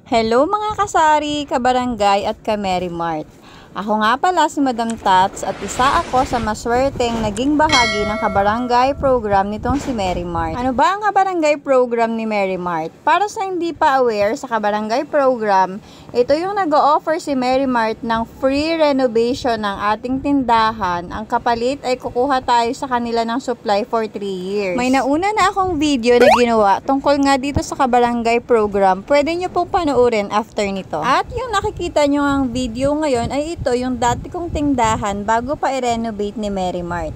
Hello mga kasari, kabarangay at ka-Mary Mart. Ako nga pala si Madam Tats at isa ako sa maswerteng naging bahagi ng kabarangay program nitong si Mary Mart. Ano ba ang kabarangay program ni Mary Mart? Para sa hindi pa aware sa kabarangay program, ito yung nag-o-offer si Mary Mart ng free renovation ng ating tindahan. Ang kapalit ay kukuha tayo sa kanila ng supply for 3 years. May nauna na akong video na ginawa tungkol nga dito sa kabarangay program. Pwede nyo pong panoorin after nito. At yung nakikita nyo ang video ngayon ay ito yung dati kong tindahan bago pa i-renovate ni Mary Mart.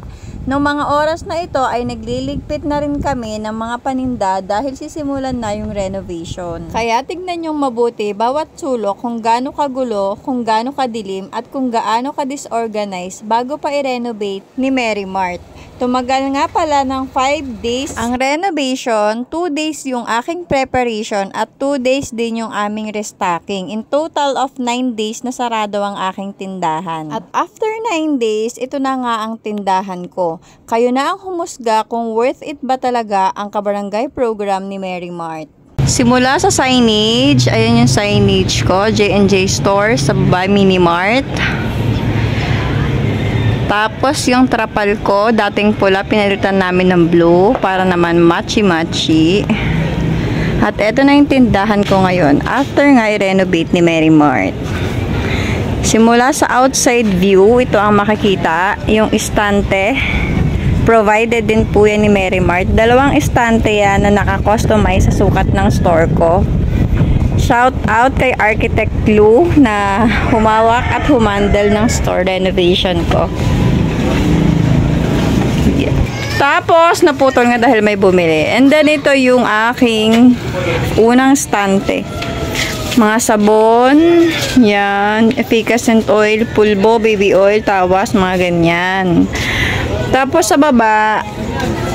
Noong mga oras na ito ay nagliligpit na rin kami ng mga paninda dahil sisimulan na yung renovation. Kaya tignan yung mabuti bawat sulok kung gaano kagulo, kung gaano kadilim at kung gaano ka-disorganized bago pa i-renovate ni Mary Mart. Tumagal nga pala ng 5 days ang renovation, 2 days yung aking preparation at 2 days din yung aming restocking. In total of 9 days na sarado ang aking tindahan. At after 9 days, ito na nga ang tindahan ko. Kayo na ang humusga kung worth it ba talaga ang kabarangay program ni Mary Mart. Simula sa signage, ayan yung signage ko, J&J Store sa baba Mini Mart. Tapos yung trapal ko, dating pula, pinalitan namin ng blue para naman matchy-matchy. At eto na yung tindahan ko ngayon after nga i-renovate ni Mary Mart. Simula sa outside view, ito ang makikita, yung istante. Provided din po yan ni Mary Mart. 2 istante yan na naka-customize sa sukat ng store ko. Shout out kay Architect Lou na humawak at humandle ng store renovation ko. Yeah. Tapos, naputol nga dahil may bumili. And then, ito yung aking unang stante. Mga sabon, yan, efficacent oil, pulbo, baby oil, tawas, mga ganyan. Tapos, sa baba,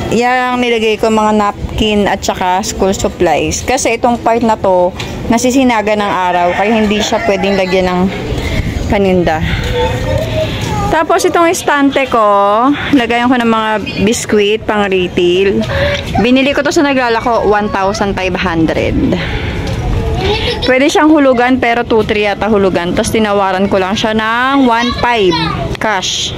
yan ang nilagay ko mga napkin at saka school supplies. Kasi itong part na to, nasisinaga ng araw, kaya hindi siya pwedeng lagyan ng paninda. Tapos itong estante ko, lagayan ko ng mga biskuit pang retail. Binili ko to sa naglalako, 1,500. Pwede siyang hulugan pero 2-3 yata hulugan. Tapos tinawaran ko lang siya ng 1,500 cash.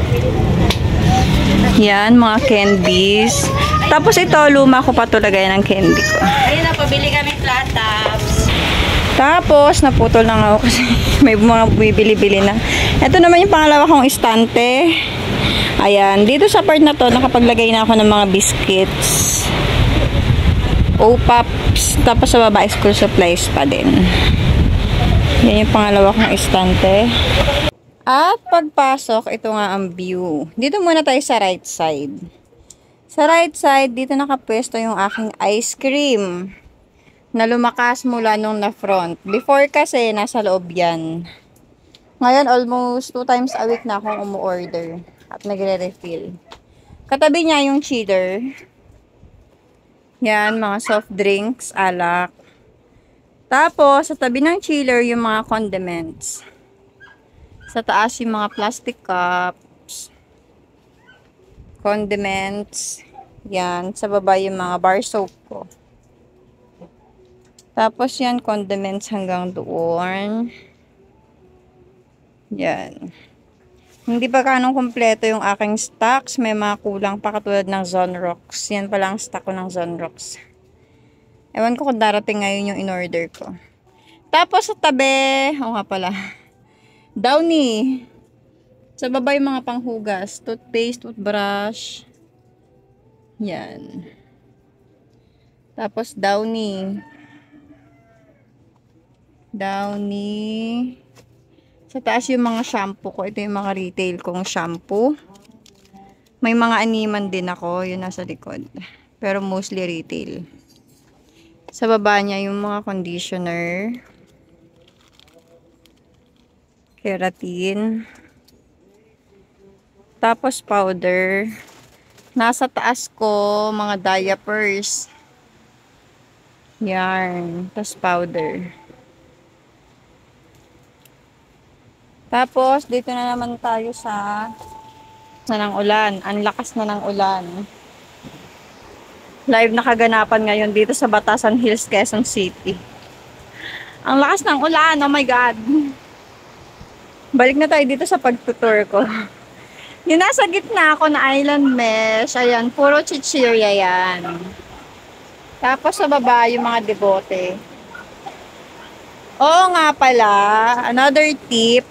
Yan, mga candies. Tapos ito, luma ko pa to lagay ng candy ko. Ayun na, pabili kami flat tops. Tapos, naputol na nga ako kasi may mga bibili-bili na. Ito naman yung pangalawa kong istante. Ayan, dito sa part na to, nakapaglagay na ako ng mga biscuits. O-Pops. Tapos sa baba, school supplies pa din. Yan yung pangalawa kong istante. At pagpasok, ito nga ang view. Dito muna tayo sa right side. Sa right side, dito nakapwesto yung aking ice cream na lumakas mula nung na front. Before kasi, nasa loob yan. Ngayon, almost 2 times a week na akong umu-order at nagre-refill. Katabi niya yung chiller. Yan, mga soft drinks, alak. Tapos, sa tabi ng chiller, yung mga condiments. Sa taas, yung mga plastic cups. Condiments. Yan, sa baba yung mga bar soap ko. Tapos yan, condiments hanggang doon. Yan. Hindi pa kanong kumpleto yung aking stocks. May mga kulang pa katulad ng Zonrox. Yan pala ang stock ko ng Zonrox. Ewan ko kung darating ngayon yung in-order ko. Tapos sa tabi, nga pala, Downy. Sa baba yung mga panghugas. Toothpaste, toothbrush. Yan. Tapos Downy. Downy. Sa taas yung mga shampoo ko. Ito yung mga retail kong shampoo. May mga animan din ako. Yun nasa likod. Pero mostly retail. Sa baba niya yung mga conditioner. Keratin. Tapos powder. Nasa taas ko mga diapers. Yarn. Tapos powder. Tapos, dito na naman tayo sa ng ulan. Ang lakas na ng ulan. Live na kaganapan ngayon dito sa Batasan Hills, Quezon City. Ang lakas ng ulan, oh my God. Balik na tayo dito sa pagtutour ko. Yung nasa gitna ako na island mesh, ayan, puro chichirya yan. Tapos sa baba, yung mga debote. Oo nga pala, another tip,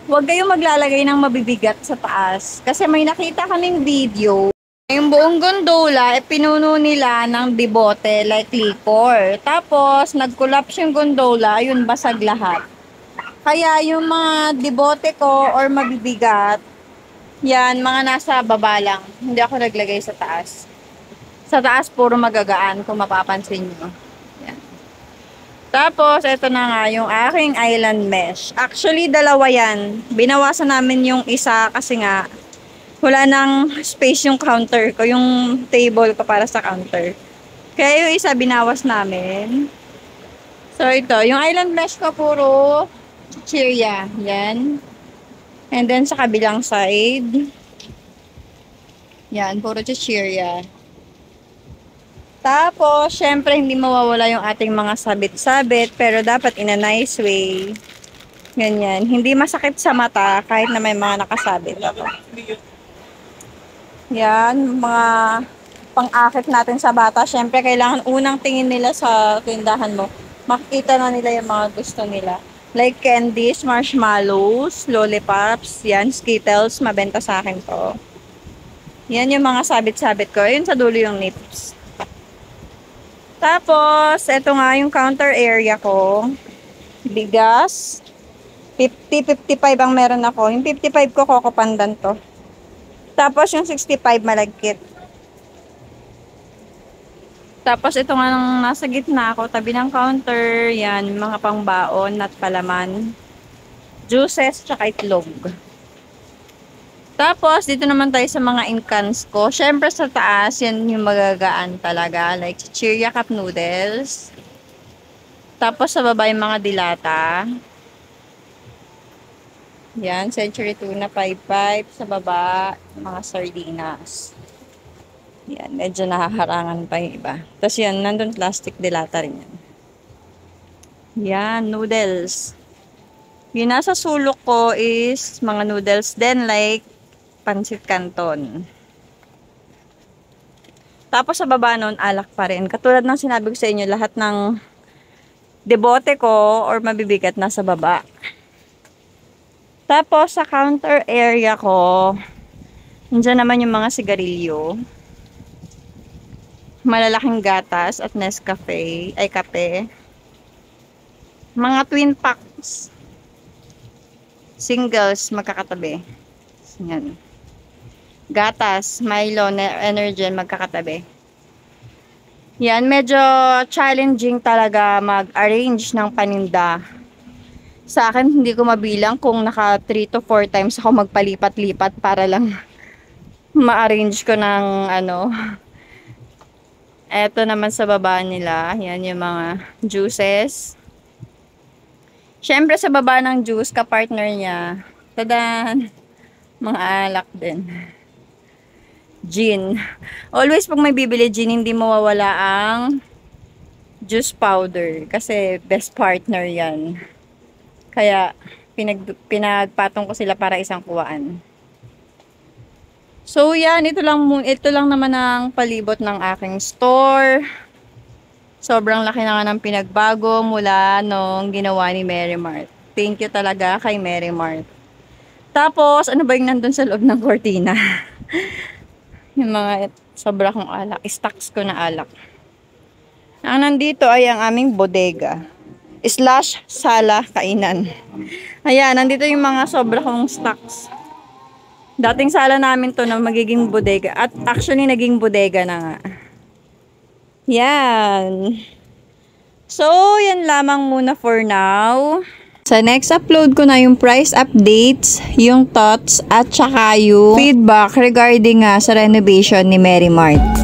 huwag kayong maglalagay ng mabibigat sa taas. Kasi may nakita kaming video, yung buong gondola, pinuno nila ng debote like liquor. Tapos, nag-collapse yung gondola, yun basag lahat. Kaya yung mga debote ko or mabibigat, yan, mga nasa baba lang. Hindi ako naglagay sa taas. Sa taas, puro magagaan kung mapapansin nyo. Yan. Tapos, ito na nga yung aking island mesh. Actually, dalawa yan. Binawasan namin yung isa kasi nga, wala nang space yung counter ko, yung table ko para sa counter. Kaya yung isa binawas namin. So, ito, yung island mesh ko puro chichirya. Yan. And then, sa kabilang side, yan, puro chichirya. Tapos, syempre, hindi mawawala yung ating mga sabit-sabit, pero dapat in a nice way. Ganyan. Hindi masakit sa mata kahit na may mga nakasabit. Yan, mga pang-akit natin sa bata. Syempre, kailangan unang tingin nila sa tindahan mo. Makikita na nila yung mga gusto nila. Like candies, marshmallows, lollipops, yan, Skittles, mabenta sa akin to. Yan yung mga sabit-sabit ko. Yun sa dulo yung nips. Tapos, eto nga yung counter area ko. Bigas. 50-55 ang meron ako. Yung 55 ko, Coco Pandan to. Tapos, yung 65 malagkit. Tapos, ito nga nang nasa gitna ako, tabi ng counter. Yan, mga pangbaon at palaman. Juices, tsaka itlog. Tapos, dito naman tayo sa mga incans ko. Syempre sa taas, yan yung magagaan talaga. Like, chichirya cup noodles. Tapos, sa baba yung mga dilata. Yan, century tuna 5-5. Sa baba, mga sardinas. Yan, medyo nakaharangan pa yung iba. Tapos yan, nandun plastic dilata rin yan. Yan, noodles. Yung nasa sulok ko is mga noodles din, like pancit canton. Tapos sa baba nun, alak pa rin. Katulad ng sinabi ko sa inyo, lahat ng debote ko or mabibigat nasa baba. Tapos sa counter area ko, nandiyan naman yung mga sigarilyo. Malalaking gatas at Nescafe, ay kape. Mga twin packs. Singles, magkakatabi. Yan. Gatas, Milo, Energen, magkakatabi. Yan, medyo challenging talaga mag-arrange ng paninda. Sa akin, hindi ko mabilang kung naka 3 to 4 times ako magpalipat-lipat para lang ma-arrange ko ng ano. Eto naman sa baba nila, yan yung mga juices. Syempre sa baba ng juice, ka-partner niya, tadan, mga alak din. Gin. Always pag may bibili gin, hindi mawawala ang juice powder. Kasi best partner yan. Kaya pinagpatong ko sila para isang kuwaan. So yan, ito lang naman ang palibot ng aking store. Sobrang laki na nga ng pinagbago mula nung ginawa ni Mary Mart. Thank you talaga kay Mary Mart. Tapos, ano ba yung nandun sa loob ng kortina? Yung mga sobra kong alak. Stocks ko na alak. Ang nandito ay ang aming bodega. / sala kainan. Ayan, nandito yung mga sobra kong stocks. Dating sala namin to na magiging bodega. At actually, naging bodega na nga. Yan. So, yan lamang muna for now. Sa next upload ko na yung price updates, yung thoughts, at saka yung feedback regarding sa renovation ni Mary Mart.